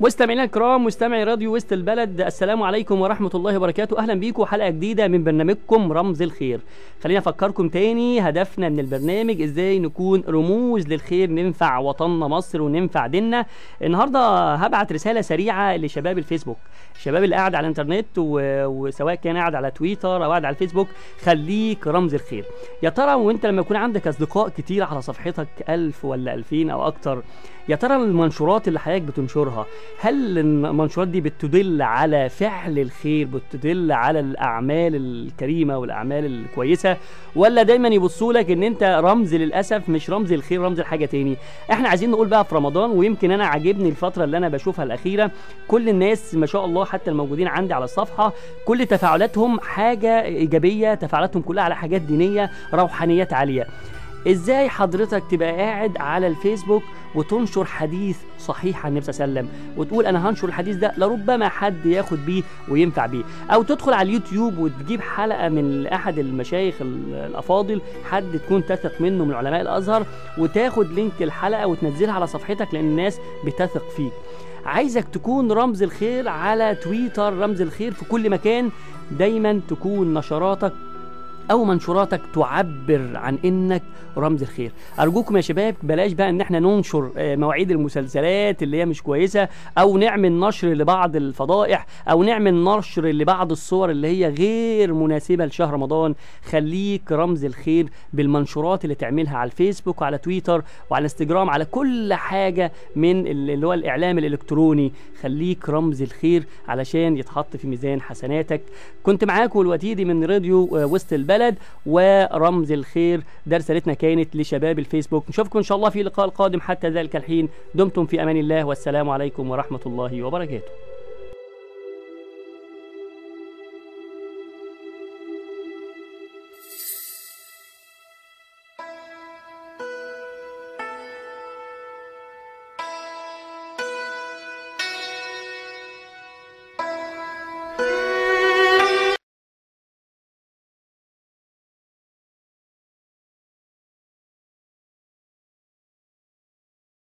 مستمعينا الكرام، مستمعي راديو وسط البلد، السلام عليكم ورحمة الله وبركاته. أهلا بيكم حلقة جديدة من برنامجكم رمز الخير. خلينا أفكركم تاني هدفنا من البرنامج إزاي نكون رموز للخير، ننفع وطننا مصر وننفع ديننا. النهاردة هبعت رسالة سريعة لشباب الفيسبوك، الشباب اللي قاعد على الانترنت وسواء كان قاعد على تويتر أو قاعد على الفيسبوك، خليك رمز الخير. يا ترى وانت لما يكون عندك أصدقاء كتير على صفحتك 1000 ولا 2000 أو أكتر، يا ترى المنشورات اللي حضرتك بتنشرها، هل المنشورات دي بتدل على فعل الخير، بتدل على الأعمال الكريمة والأعمال الكويسة، ولا دايما يبصوا لك ان انت رمز للأسف مش رمز الخير، رمز الحاجة تاني؟ احنا عايزين نقول بقى في رمضان، ويمكن انا عاجبني الفترة اللي انا بشوفها الأخيرة، كل الناس ما شاء الله حتى الموجودين عندي على الصفحة كل تفاعلاتهم حاجة إيجابية، تفاعلاتهم كلها على حاجات دينية، روحانيات عالية. ازاي حضرتك تبقى قاعد على الفيسبوك وتنشر حديث صحيح عن النبي صلى الله عليه وسلم وتقول انا هنشر الحديث ده لربما حد ياخد بيه وينفع بيه، او تدخل على اليوتيوب وتجيب حلقة من احد المشايخ الافاضل، حد تكون تثق منه من علماء الازهر، وتاخد لينك الحلقة وتنزلها على صفحتك لان الناس بتثق فيك. عايزك تكون رمز الخير على تويتر، رمز الخير في كل مكان، دايما تكون نشراتك او منشوراتك تعبر عن انك رمز الخير. ارجوكم يا شباب بلاش بقى ان احنا ننشر مواعيد المسلسلات اللي هي مش كويسة، او نعمل نشر لبعض الفضائح، او نعمل نشر لبعض الصور اللي هي غير مناسبة لشهر رمضان. خليك رمز الخير بالمنشورات اللي تعملها على الفيسبوك وعلى تويتر وعلى انستجرام، على كل حاجة من اللي هو الاعلام الالكتروني. خليك رمز الخير علشان يتحط في ميزان حسناتك. كنت معاكم الوتيدي من راديو وسط البلد ورمز الخير. ده رسالتنا كانت لشباب الفيسبوك. نشوفكم ان شاء الله في لقاء قادم، حتى ذلك الحين دمتم في امان الله، والسلام عليكم ورحمة الله وبركاته.